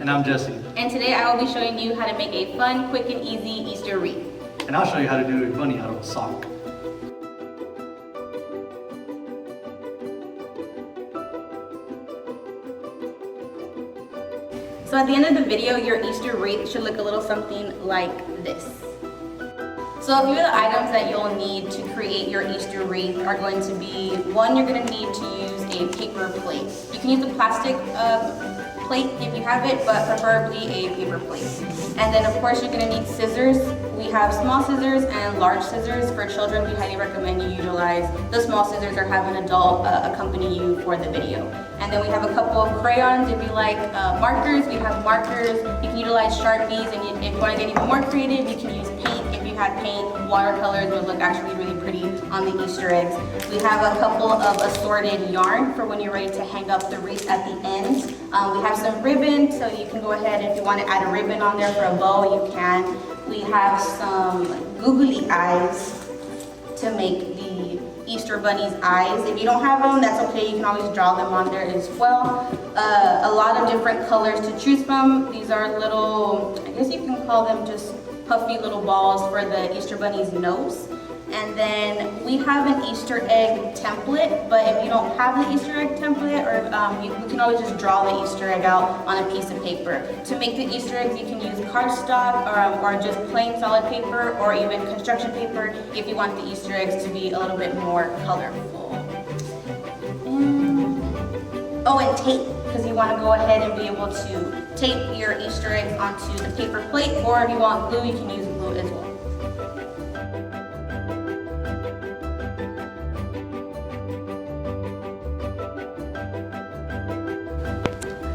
And I'm Jesse. And today I will be showing you how to make a fun, quick, and easy Easter wreath. And I'll show you how to do a bunny out of a sock. So at the end of the video, your Easter wreath should look a little something like this. So a few of the items that you'll need to create your Easter wreath are going to be, one, you're going to need to use a paper plate. You can use a plastic plate if you have it, but preferably a paper plate. And then of course you're going to need scissors. We have small scissors and large scissors. For children, we highly recommend you utilize the small scissors or have an adult accompany you for the video. And then we have a couple of crayons if you like markers. We have markers. You can utilize Sharpies, and if you want to get even more creative, you can use paint. If you had paint, watercolors would look actually really pretty on the Easter eggs. We have a couple of assorted yarn for when you're ready to hang up the wreath at the end. We have some ribbon, so you can go ahead, if you want to add a ribbon on there for a bow, you can. We have some googly eyes to make the Easter bunny's eyes. If you don't have them, that's okay. You can always draw them on there as well. A lot of different colors to choose from. These are little, I guess you can call them just puffy little balls for the Easter bunny's nose. And then we have an Easter egg template, but if you don't have the Easter egg template, or you can always just draw the Easter egg out on a piece of paper. To make the Easter eggs, you can use cardstock or just plain solid paper, or even construction paper if you want the Easter eggs to be a little bit more colorful. And tape, because you want to go ahead and be able to tape your Easter eggs onto the paper plate, or if you want glue, you can use glue as well.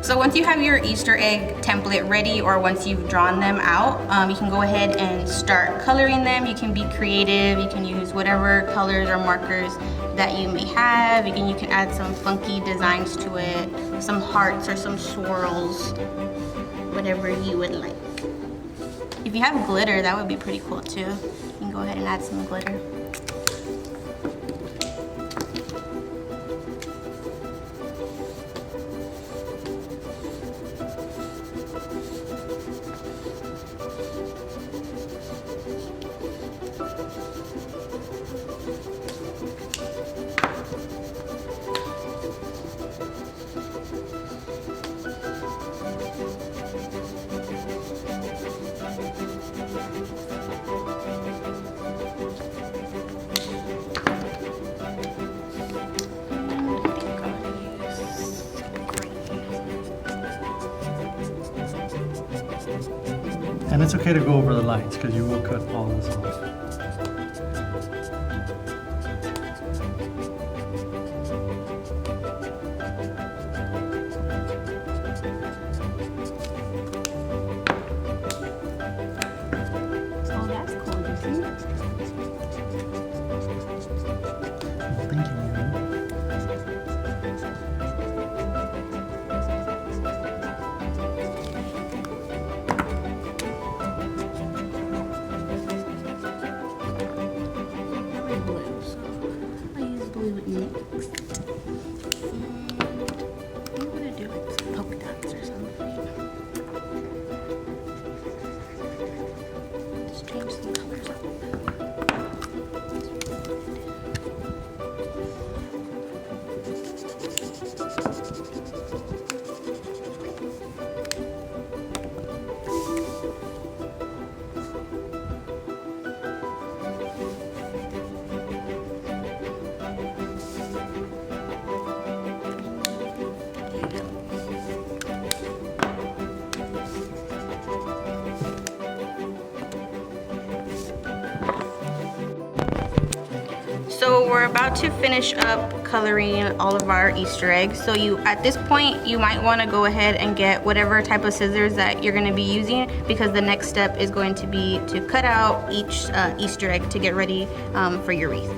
So once you have your Easter egg template ready, or once you've drawn them out, you can go ahead and start coloring them. You can be creative. You can use whatever colors or markers that you may have. Again, you can add some funky designs to it, some hearts or some swirls, whatever you would like. If you have glitter, that would be pretty cool too. You can go ahead and add some glitter. And it's okay to go over the lines because you will cut all this off. Oh, that's cool, you see? Well, thank you, Marlene. So we're about to finish up coloring all of our Easter eggs. So at this point, you might want to go ahead and get whatever type of scissors that you're going to be using, because the next step is going to be to cut out each Easter egg to get ready for your wreath.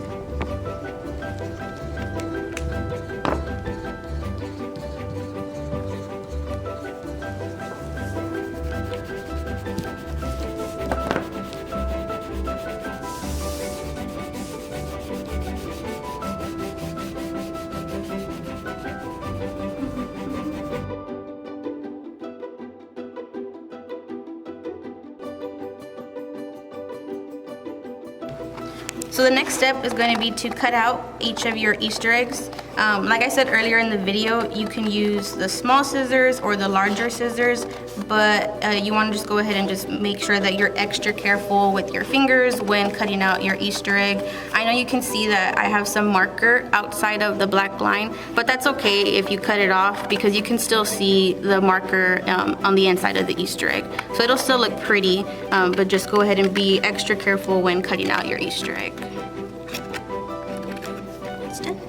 So the next step is going to be to cut out each of your Easter eggs. Like I said earlier in the video, you can use the small scissors or the larger scissors, but you want to just go ahead and just make sure that you're extra careful with your fingers when cutting out your Easter egg. I know you can see that I have some marker outside of the black line, but that's okay if you cut it off because you can still see the marker on the inside of the Easter egg. So it'll still look pretty, but just go ahead and be extra careful when cutting out your Easter egg. It's done.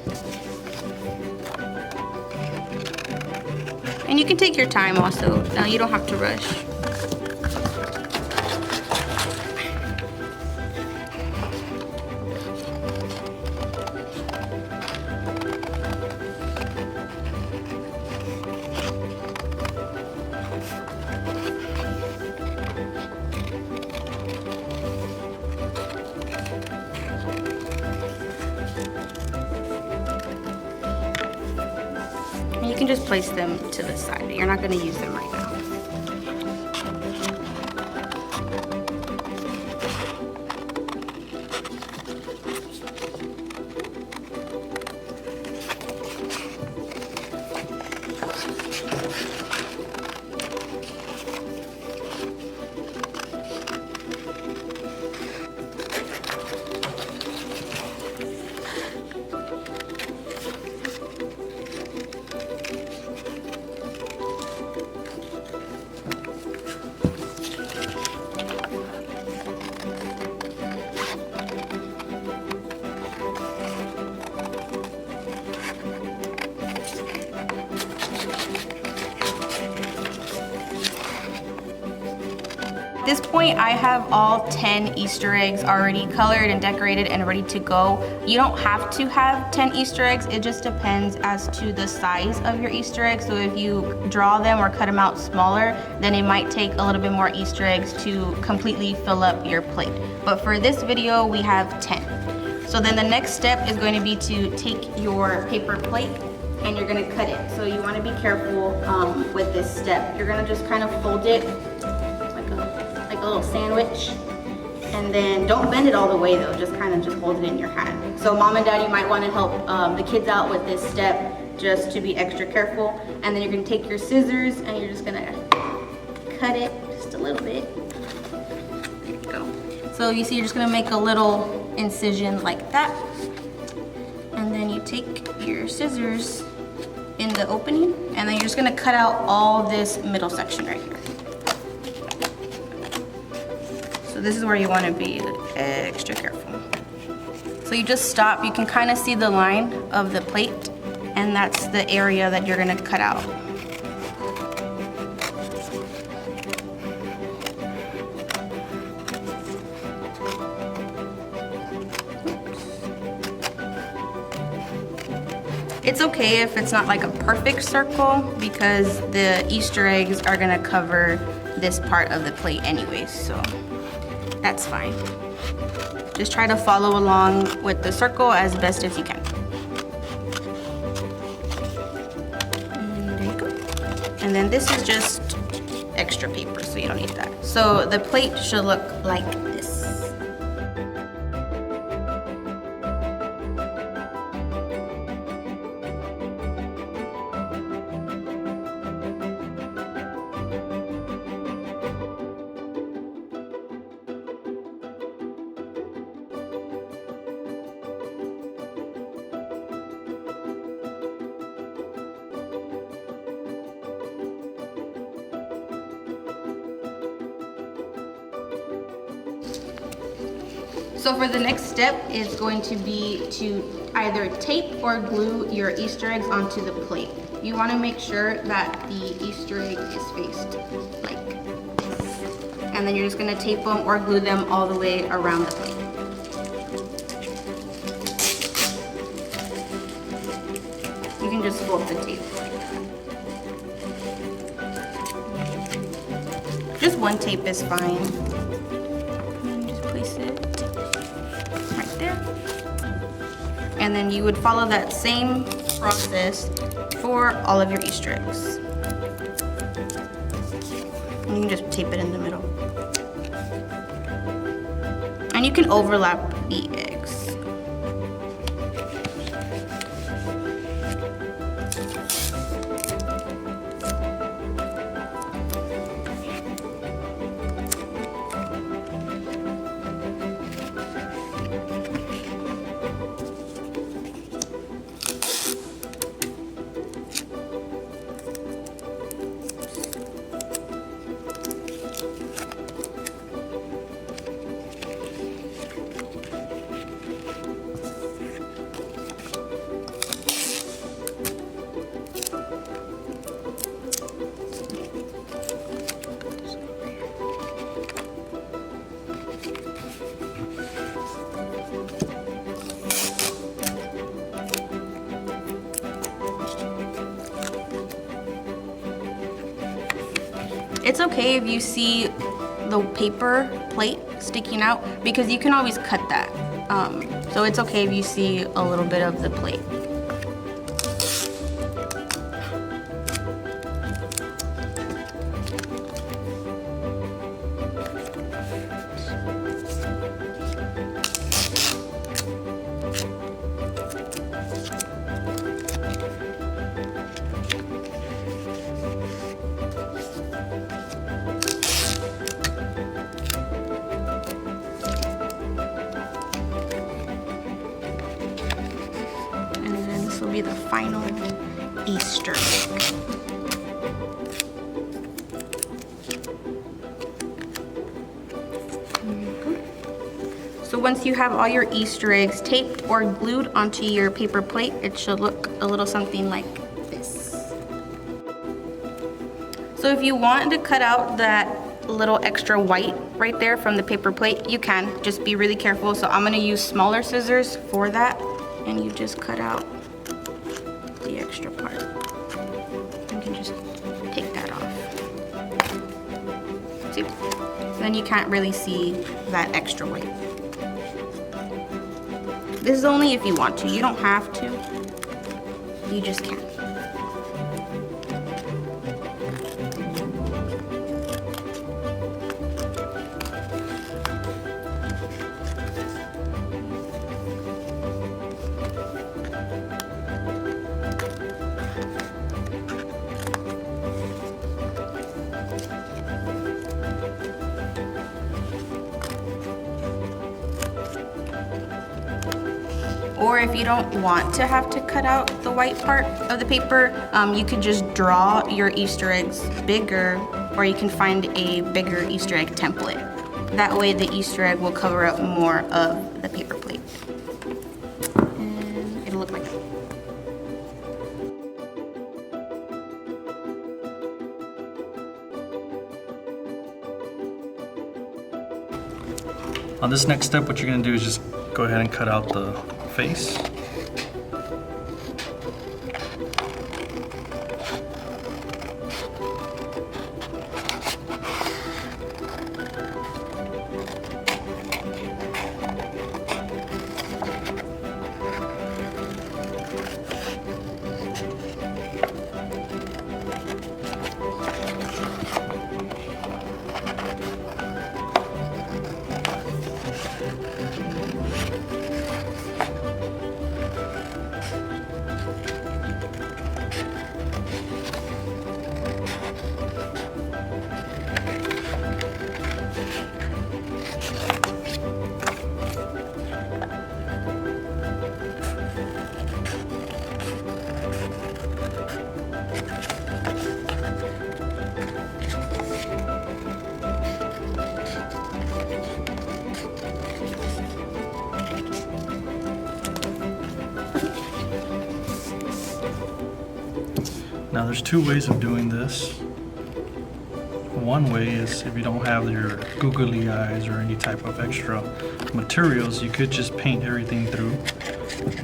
And you can take your time also. Now you don't have to rush. You can just place them to the side. You're not going to use them right now. At this point, I have all 10 Easter eggs already colored and decorated and ready to go. You don't have to have 10 Easter eggs. It just depends as to the size of your Easter eggs. So if you draw them or cut them out smaller, then it might take a little bit more Easter eggs to completely fill up your plate. But for this video, we have 10. So then the next step is going to be to take your paper plate and you're gonna cut it. So you wanna be careful with this step. You're gonna just kind of fold it like a little sandwich. And then don't bend it all the way though, just kind of just hold it in your hand. So mom and dad, you might wanna help the kids out with this step just to be extra careful. And then you're gonna take your scissors and you're just gonna cut it just a little bit. There you go. So you see you're just gonna make a little incision like that. And then you take your scissors in the opening and then you're just gonna cut out all this middle section right here. So this is where you wanna be extra careful. So you just stop, you can kind of see the line of the plate and that's the area that you're gonna cut out. It's okay if it's not like a perfect circle because the Easter eggs are gonna cover this part of the plate anyways, so that's fine. Just try to follow along with the circle as best as you can. And there you go. And then this is just extra paper, so you don't need that. So the plate should look like this. So for the next step is going to be to either tape or glue your Easter eggs onto the plate. You want to make sure that the Easter egg is faced like this. And then you're just going to tape them or glue them all the way around the plate. You can just flip the tape like that. Just one tape is fine. And then you would follow that same process for all of your Easter eggs. And you can just tape it in the middle. And you can overlap the eggs. It's okay if you see the paper plate sticking out because you can always cut that. So it's okay if you see a little bit of the plate. This will be the final Easter egg. So once you have all your Easter eggs taped or glued onto your paper plate, it should look a little something like this. So if you want to cut out that little extra white right there from the paper plate, you can. Just be really careful. So I'm gonna use smaller scissors for that, and you just cut out the extra part. You can just take that off. See? Then you can't really see that extra white. This is only if you want to. You don't have to. You just can. Or if you don't want to have to cut out the white part of the paper, you could just draw your Easter eggs bigger, or you can find a bigger Easter egg template. That way the Easter egg will cover up more of the paper plate. And it'll look like that. On this next step, what you're gonna do is just go ahead and cut out the face. Now there's two ways of doing this. One way is if you don't have your googly eyes or any type of extra materials, you could just paint everything through.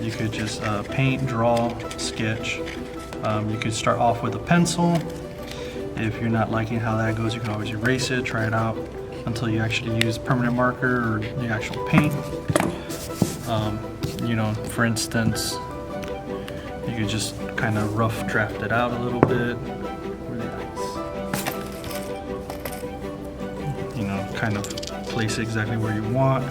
You could just paint, draw, sketch. You could start off with a pencil. If you're not liking how that goes, you can always erase it, try it out until you actually use permanent marker or the actual paint. You know, for instance, you could just kind of rough draft it out a little bit. You know, kind of place it exactly where you want.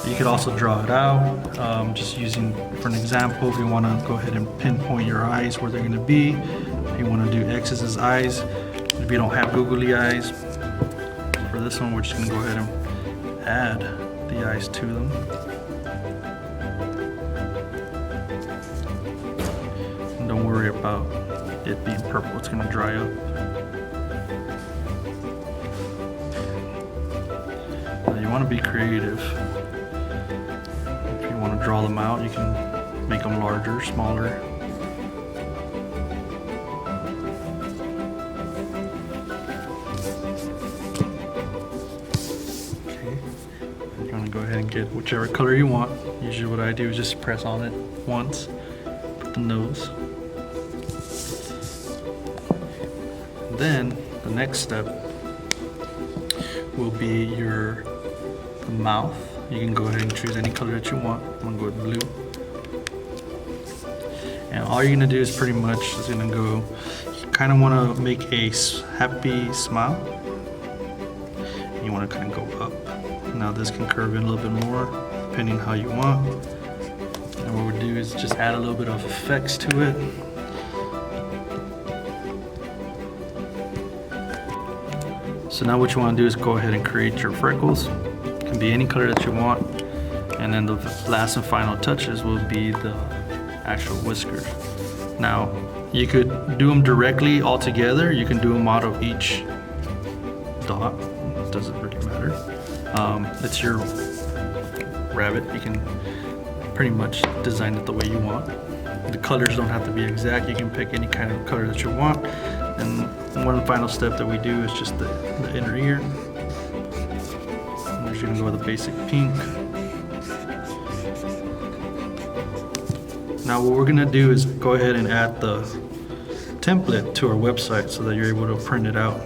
You could also draw it out, just using, for an example, if you want to go ahead and pinpoint your eyes where they're going to be. If you want to do X's as eyes, if you don't have googly eyes, for this one we're just going to go ahead and add the eyes to them. And don't worry about it being purple, it's going to dry up. Now you want to be creative. If you want to draw them out, you can make them larger, smaller. Okay, you're going to go ahead and get whichever color you want. Usually what I do is just press on it once, put the nose. Then the next step will be the mouth. You can go ahead and choose any color that you want. I'm gonna go with blue. And all you're gonna do is pretty much is gonna go, you kind of want to make a happy smile. And you want to kind of go up. Now this can curve in a little bit more, depending how you want. And what we'll do is just add a little bit of effects to it. So now what you want to do is go ahead and create your freckles. It can be any color that you want. And then the last and final touches will be the actual whiskers. Now, you could do them directly all together. You can do them out of each dot. It doesn't really matter. It's your rabbit. You can pretty much design it the way you want. The colors don't have to be exact. You can pick any kind of color that you want. And one final step that we do is just the inner ear. We're just gonna go with a basic pink. Now what we're gonna do is go ahead and add the template to our website so that you're able to print it out.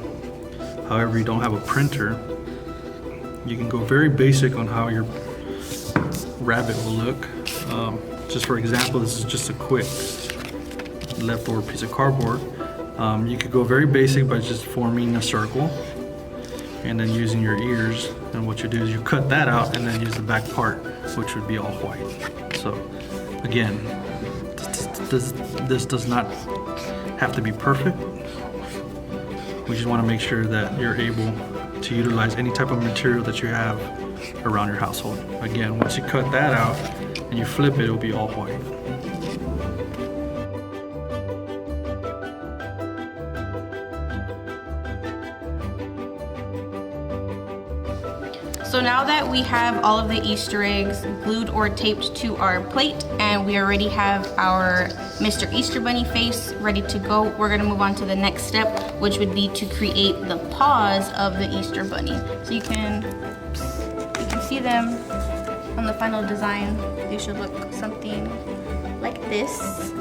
However, you don't have a printer, you can go very basic on how your rabbit will look. Just for example, this is just a quick leftover piece of cardboard. You could go very basic by just forming a circle and then using your ears. And what you do is you cut that out and then use the back part, which would be all white. So again, this does not have to be perfect. We just want to make sure that you're able to utilize any type of material that you have around your household. Again, once you cut that out and you flip it, it'll be all white. So now that we have all of the Easter eggs glued or taped to our plate and we already have our Mr. Easter Bunny face ready to go, we're gonna move on to the next step, which would be to create the paws of the Easter Bunny. So you can see them on the final design. They should look something like this.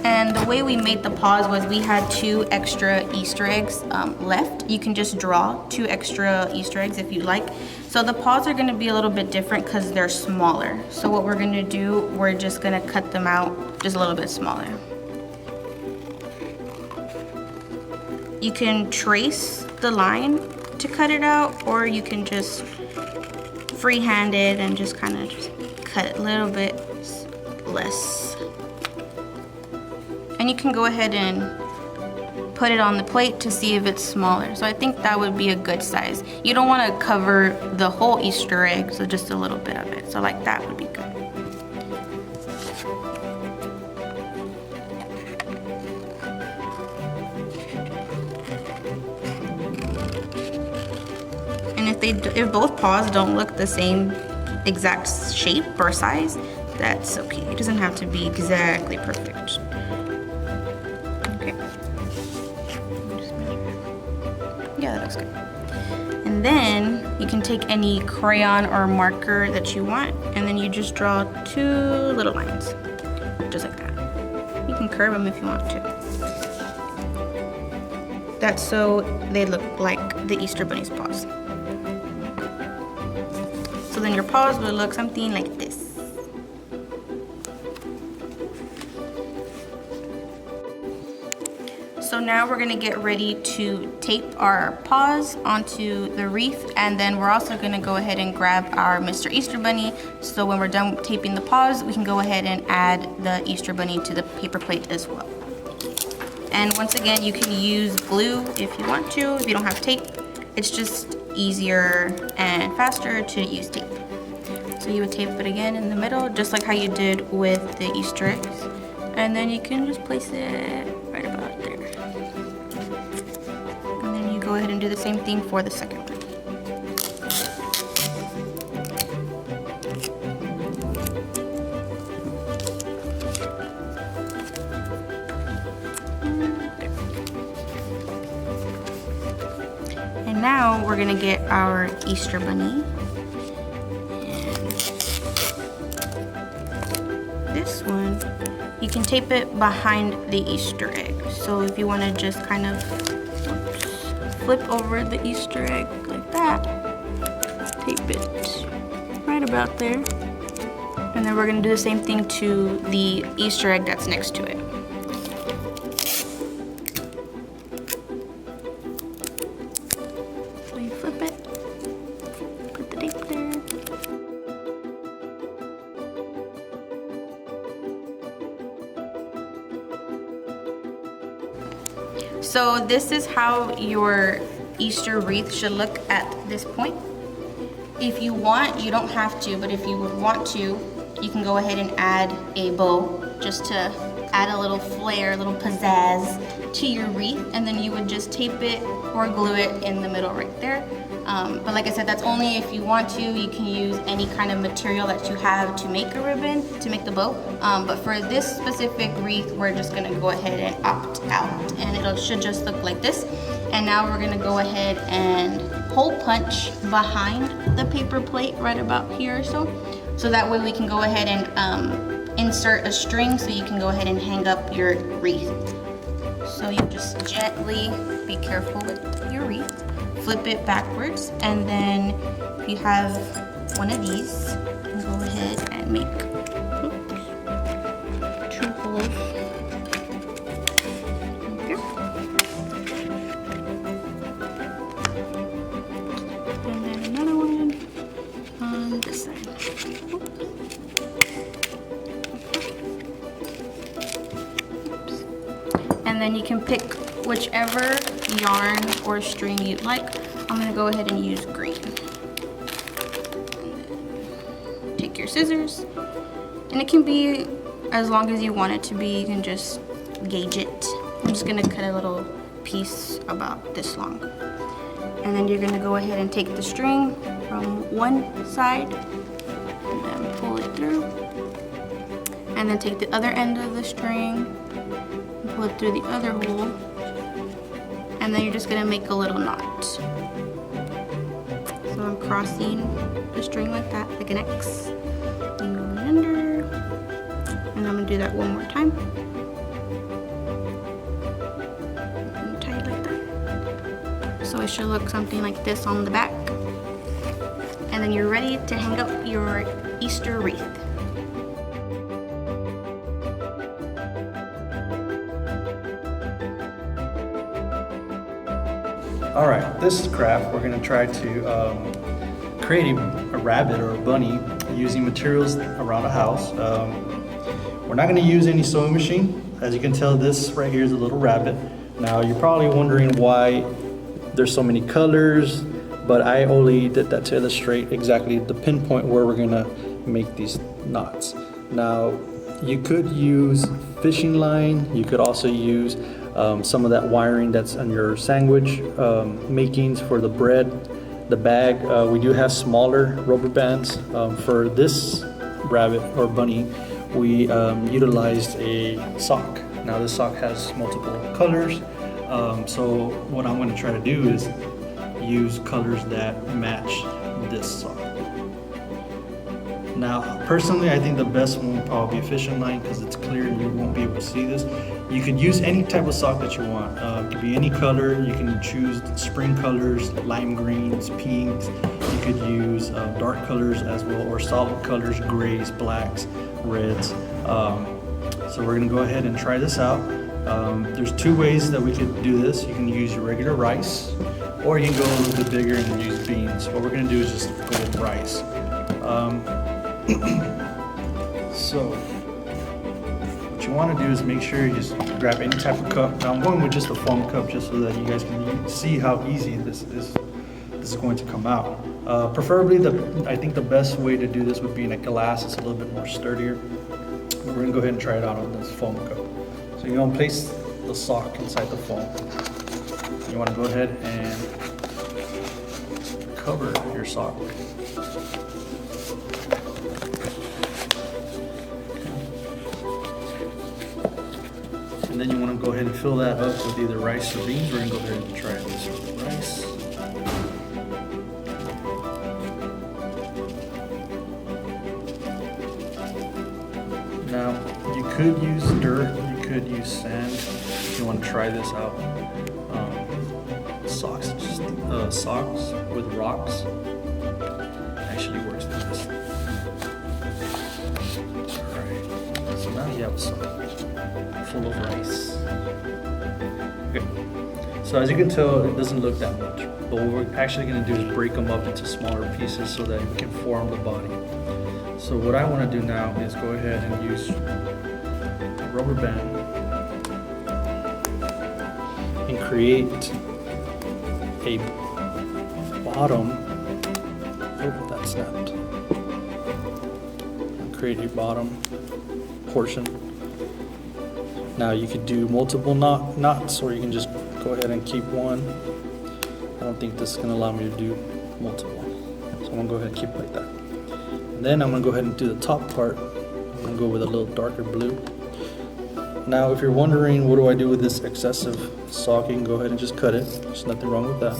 And the way we made the paws was we had 2 extra Easter eggs left. You can just draw 2 extra Easter eggs if you like. So the paws are gonna be a little bit different because they're smaller. So what we're gonna do, we're just gonna cut them out just a little bit smaller. You can trace the line to cut it out, or you can just freehand it and just kind of just cut it a little bit less. And you can go ahead and put it on the plate to see if it's smaller. So I think that would be a good size. You don't want to cover the whole Easter egg, so just a little bit of it. So like that would be good. And if both paws don't look the same exact shape or size, that's okay. It doesn't have to be exactly perfect. Okay. Yeah, that looks good. And then you can take any crayon or marker that you want, and then you just draw 2 little lines, just like that. You can curve them if you want to. That's so they look like the Easter Bunny's paws. So then your paws will look something like this. So now we're gonna get ready to tape our paws onto the wreath, and then we're also gonna go ahead and grab our Mr. Easter Bunny. So when we're done taping the paws, we can go ahead and add the Easter Bunny to the paper plate as well. And once again, you can use glue if you want to. If you don't have tape, it's just easier and faster to use tape. So you would tape it again in the middle, just like how you did with the Easter eggs. And then you can just place it right about there. And then you go ahead and do the same thing for the second one. And now we're gonna get our Easter Bunny. And this one, you can tape it behind the Easter egg. So if you wanna just kind of flip over the Easter egg like that. Tape it right about there. And then we're gonna do the same thing to the Easter egg that's next to it. So you flip it, put the tape there. So this is how your Easter wreath should look at this point. If you want, you don't have to, but if you would want to, you can go ahead and add a bow just to add a little flair, a little pizzazz to your wreath, and then you would just tape it or glue it in the middle right there. But like I said, that's only if you want to. You can use any kind of material that you have to make a ribbon, to make the bow. But for this specific wreath, we're just gonna go ahead and opt out, and it should just look like this. And now we're gonna go ahead and hole punch behind the paper plate right about here or so. So that way we can go ahead and insert a string so you can go ahead and hang up your wreath. So you just gently be careful with your wreath. Flip it backwards, and then if you have one of these, you can go ahead and make 2 holes. Okay. And then another one on this side. Oops. And then you can pick whichever yarn or string you'd like. I'm gonna go ahead and use green. Take your scissors, and it can be as long as you want it to be. You can just gauge it. I'm just gonna cut a little piece about this long. And then you're gonna go ahead and take the string from one side and then pull it through. And then take the other end of the string and pull it through the other hole. And then you're just gonna make a little knot. So I'm crossing the string like that, like an X. And going under. And I'm gonna do that one more time. And tie it like that. So it should look something like this on the back. And then you're ready to hang up your Easter wreath. All right, this craft, we're gonna try to create a rabbit or a bunny using materials around a house. We're not gonna use any sewing machine. As you can tell, this right here is a little rabbit. Now, you're probably wondering why there's so many colors, but I only did that to illustrate exactly the pinpoint where we're gonna make these knots. Now, you could use fishing line. You could also use some of that wiring that's on your sandwich makings for the bread, the bag. We do have smaller rubber bands. For this rabbit or bunny, we utilized a sock. Now this sock has multiple colors. So what I'm going to try to do is use colors that match this sock. Now, personally, I think the best one would probably be a fishing line because it's clear and you won't be able to see this. You could use any type of sock that you want. It could be any color. You can choose spring colors, lime greens, pinks. You could use dark colors as well, or solid colors, grays, blacks, reds. So we're gonna go ahead and try this out. There's 2 ways that we could do this. You can use your regular rice, or you can go a little bit bigger and use beans. What we're gonna do is just go with rice. So what you want to do is make sure you just grab any type of cup. Now I'm going with just a foam cup just so that you guys can see how easy this is going to come out. Preferably, I think the best way to do this would be in a glass. It's a little bit more sturdier. We're going to go ahead and try it out on this foam cup. So you're going to place the sock inside the foam. You want to go ahead and cover your sock. And then you want to go ahead and fill that up with either rice or beans. We're going to go ahead and try this with rice. Now, you could use dirt, you could use sand if you want to try this out. socks with rocks. Actually works like this. Alright, so now you have a sock full of rice. Okay, so as you can tell, it doesn't look that much, but what we're actually going to do is break them up into smaller pieces so that we can form the body. So what I want to do now is go ahead and use a rubber band and create a bottom. Oh, that snapped. Create a bottom portion. Now you could do multiple knots, or you can just go ahead and keep one. I don't think this is going to allow me to do multiple, so I'm going to go ahead and keep it like that. And then I'm going to go ahead and do the top part. I'm going to go with a little darker blue. Now, if you're wondering what do I do with this excessive sock, you can go ahead and just cut it. There's nothing wrong with that.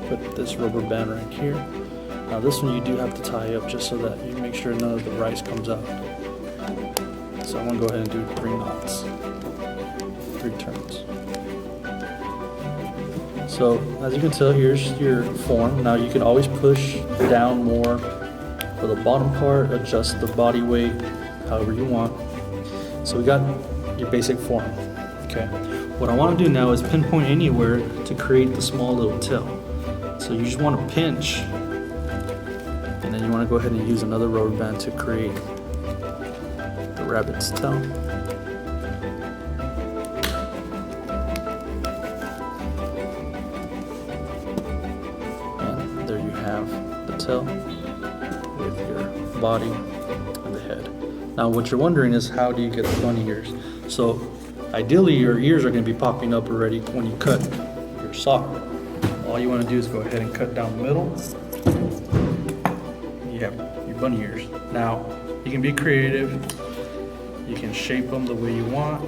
Put this rubber band right here. Now this one you do have to tie up just so that you make sure none of the rice comes out. So I'm going to go ahead and do 3 knots, 3 turns. So as you can tell, here's your form. Now you can always push down more for the bottom part, adjust the body weight however you want. So we got your basic form. Okay. What I want to do now is pinpoint anywhere to create the small little tail. So you just want to pinch, and then you want to go ahead and use another rubber band to create the rabbit's tail. And there you have the tail with your body and the head. Now what you're wondering is, how do you get the bunny ears? So ideally your ears are going to be popping up already when you cut your sock. All you want to do is go ahead and cut down the middle. You have your bunny ears. Now you can be creative. You can shape them the way you want.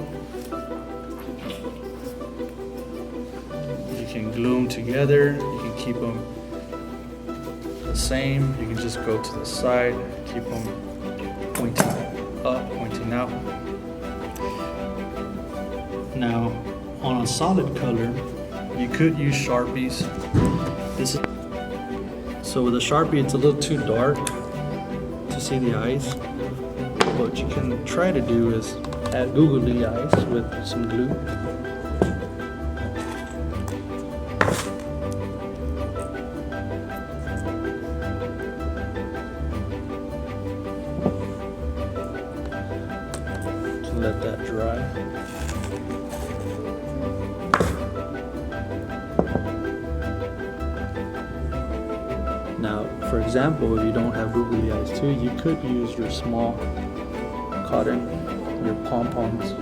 You can glue them together. You can keep them the same. You can just go to the side, keep them pointing up, pointing out. Now, on a solid color, you could use Sharpies. So with a Sharpie, it's a little too dark to see the eyes. What you can try to do is add googly eyes with some glue. Let that dry. Now, for example, if you don't have googly eyes too, you could use your small cotton, your pom-poms.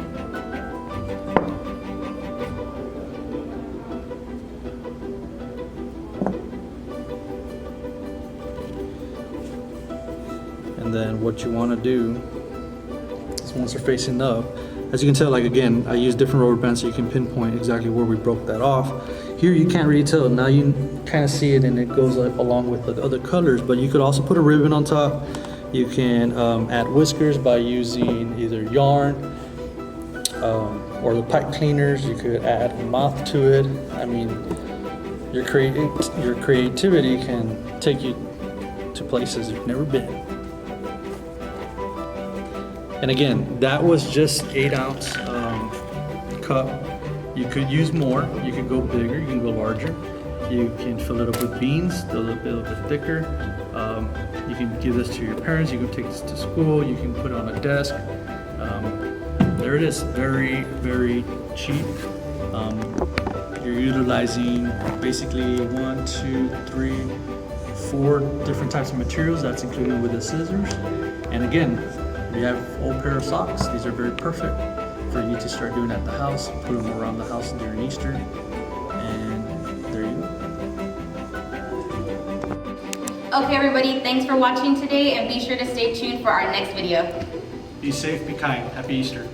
And then what you want to do is, once they're facing up, as you can tell, like again, I use different rubber bands so you can pinpoint exactly where we broke that off. Here you can't really tell. Now you kind of see it, and it goes along with the other colors, but you could also put a ribbon on top. You can add whiskers by using either yarn or the pipe cleaners. You could add a mouth to it. I mean, your creativity can take you to places you've never been. And again, that was just 8-ounce cup. You could use more. You could go bigger. You can go larger. You can fill it up with beans, a little bit thicker. You can give this to your parents. You can take this to school. You can put it on a desk. There it is. Very, very cheap. You're utilizing basically 1, 2, 3, 4 different types of materials. That's included with the scissors. And again, you have an old pair of socks. These are very perfect for you to start doing at the house. Put them around the house during Easter. And there you go. Okay everybody, thanks for watching today, and be sure to stay tuned for our next video. Be safe, be kind. Happy Easter.